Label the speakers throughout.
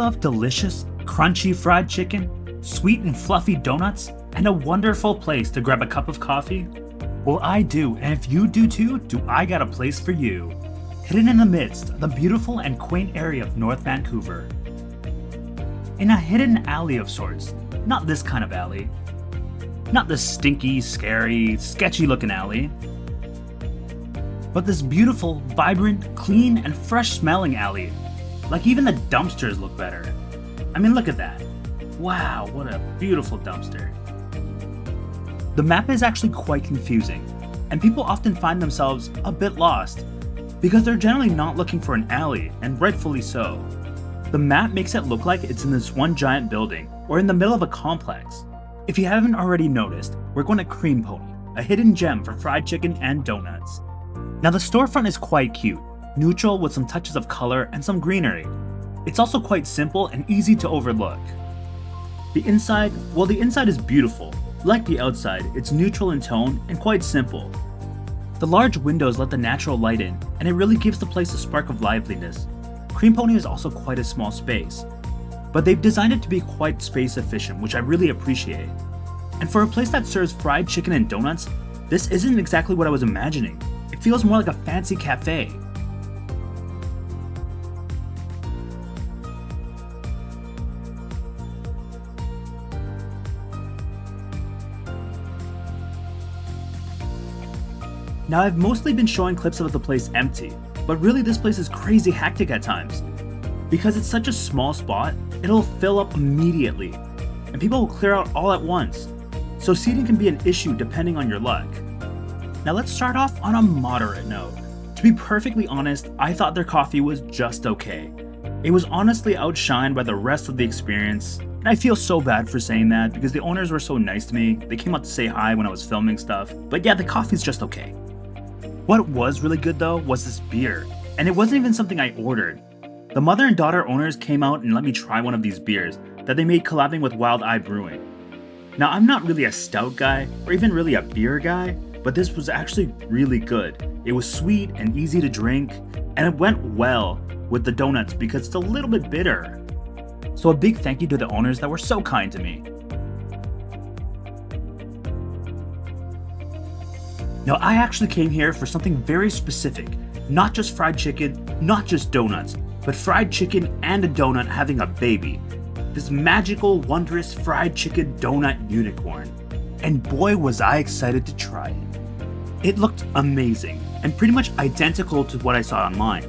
Speaker 1: love delicious, crunchy fried chicken, sweet and fluffy donuts, and a wonderful place to grab a cup of coffee? Well, I do, and if you do too, I got a place for you. Hidden in the midst of the beautiful and quaint area of North Vancouver. In a hidden alley of sorts, not this kind of alley. Not this stinky, scary, sketchy looking alley. But this beautiful, vibrant, clean, and fresh smelling alley. Like even the dumpsters look better. I mean, look at that. Wow, what a beautiful dumpster. The map is actually quite confusing, and people often find themselves a bit lost, because they're generally not looking for an alley, and rightfully so. The map makes it look like it's in this one giant building, or in the middle of a complex. If you haven't already noticed, we're going to Cream Pony, a hidden gem for fried chicken and donuts. Now the storefront is quite cute, neutral with some touches of color and some greenery. It's also quite simple and easy to overlook. The inside is beautiful. Like the outside, it's neutral in tone and quite simple. The large windows let the natural light in, and it really gives the place a spark of liveliness. Cream Pony is also quite a small space, but they've designed it to be quite space efficient, which I really appreciate. And for a place that serves fried chicken and donuts, this isn't exactly what I was imagining. It feels more like a fancy cafe. Now I've mostly been showing clips of the place empty, but really this place is crazy hectic at times. Because it's such a small spot, it'll fill up immediately, and people will clear out all at once. So seating can be an issue depending on your luck. Now let's start off on a moderate note. To be perfectly honest, I thought their coffee was just okay. It was honestly outshined by the rest of the experience, and I feel so bad for saying that because the owners were so nice to me. They came out to say hi when I was filming stuff, but yeah, the coffee's just okay. What was really good though was this beer, and it wasn't even something I ordered. The mother and daughter owners came out and let me try one of these beers that they made collabing with Wild Eye Brewing. Now I'm not really a stout guy or even really a beer guy, but this was actually really good. It was sweet and easy to drink, and it went well with the donuts because it's a little bit bitter. So a big thank you to the owners that were so kind to me. Now I actually came here for something very specific, not just fried chicken, not just donuts, but fried chicken and a donut having a baby. This magical, wondrous fried chicken donut unicorn. And boy was I excited to try it. It looked amazing, and pretty much identical to what I saw online.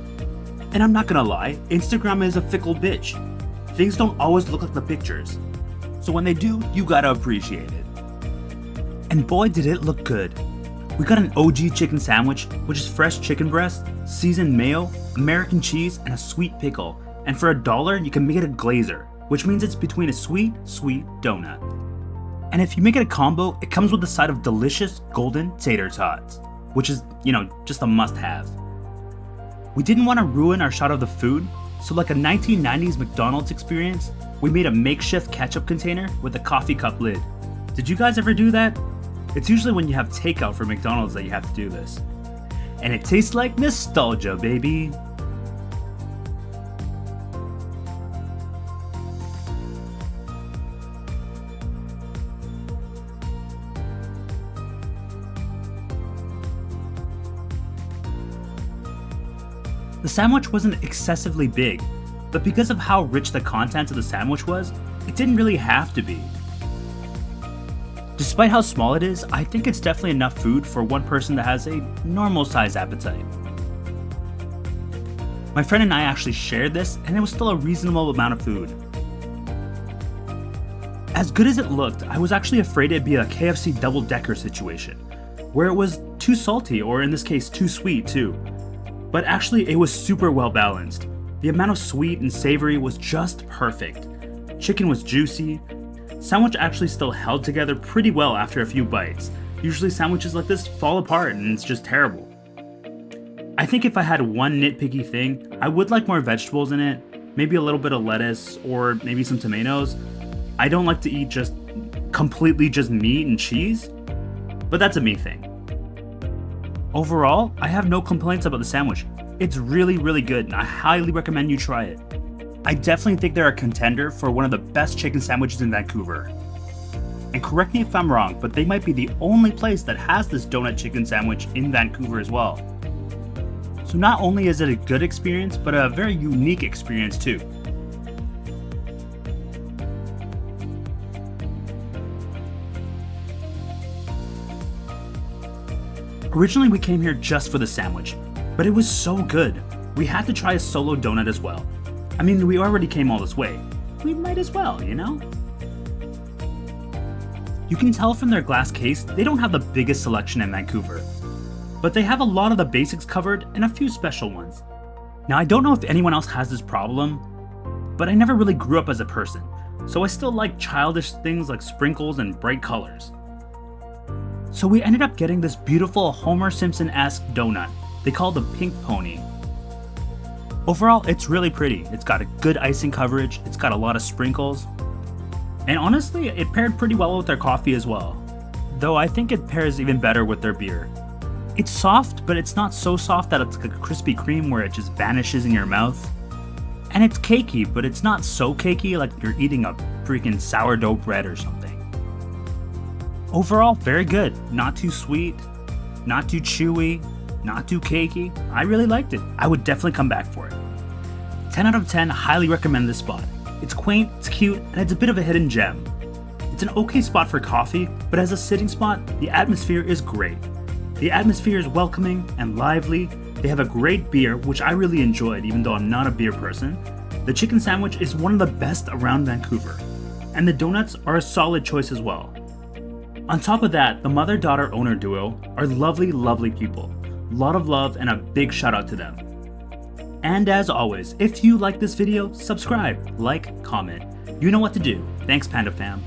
Speaker 1: And I'm not gonna lie, Instagram is a fickle bitch. Things don't always look like the pictures. So when they do, you gotta appreciate it. And boy did it look good. We got an OG chicken sandwich, which is fresh chicken breast, seasoned mayo, American cheese, and a sweet pickle. And for $1, you can make it a glazer, which means it's between a sweet donut. And if you make it a combo, it comes with a side of delicious golden tater tots, which is, just a must-have. We didn't want to ruin our shot of the food, so like a 1990s McDonald's experience, we made a makeshift ketchup container with a coffee cup lid. Did you guys ever do that? It's usually when you have takeout for McDonald's that you have to do this. And it tastes like nostalgia, baby. The sandwich wasn't excessively big, but because of how rich the content of the sandwich was, it didn't really have to be. Despite how small it is, I think it's definitely enough food for one person that has a normal size appetite. My friend and I actually shared this, and it was still a reasonable amount of food. As good as it looked, I was actually afraid it'd be a KFC double-decker situation, where it was too salty, or in this case, too sweet too. But actually, it was super well balanced. The amount of sweet and savory was just perfect. Chicken was juicy. Sandwich actually still held together pretty well after a few bites. Usually sandwiches like this fall apart and it's just terrible. I think if I had one nitpicky thing, I would like more vegetables in it, maybe a little bit of lettuce or maybe some tomatoes. I don't like to eat just completely just meat and cheese, but that's a me thing. Overall, I have no complaints about the sandwich. It's really, really good and I highly recommend you try it. I definitely think they're a contender for one of the best chicken sandwiches in Vancouver. And correct me if I'm wrong, but they might be the only place that has this donut chicken sandwich in Vancouver as well. So not only is it a good experience, but a very unique experience too. Originally we came here just for the sandwich, but it was so good. We had to try a solo donut as well. I mean, we already came all this way. We might as well, you know? You can tell from their glass case, they don't have the biggest selection in Vancouver, but they have a lot of the basics covered and a few special ones. Now, I don't know if anyone else has this problem, but I never really grew up as a person, so I still like childish things like sprinkles and bright colors. So we ended up getting this beautiful Homer Simpson-esque donut. They call it the Pink Pony. Overall, it's really pretty. It's got a good icing coverage, it's got a lot of sprinkles, and honestly, it paired pretty well with their coffee as well. Though I think it pairs even better with their beer. It's soft, but it's not so soft that it's like a Krispy Kreme where it just vanishes in your mouth. And it's cakey, but it's not so cakey like you're eating a freaking sourdough bread or something. Overall, very good. Not too sweet, not too chewy, not too cakey. I really liked it. I would definitely come back for it. 10 out of 10, highly recommend this spot. It's quaint, it's cute, and it's a bit of a hidden gem. It's an okay spot for coffee, but as a sitting spot, the atmosphere is great. The atmosphere is welcoming and lively. They have a great beer, which I really enjoyed even though I'm not a beer person. The chicken sandwich is one of the best around Vancouver. And the donuts are a solid choice as well. On top of that, the mother-daughter owner duo are lovely, lovely people. A lot of love and a big shout out to them. And as always, if you like this video, subscribe, like, comment. You know what to do. Thanks, Panda Fam.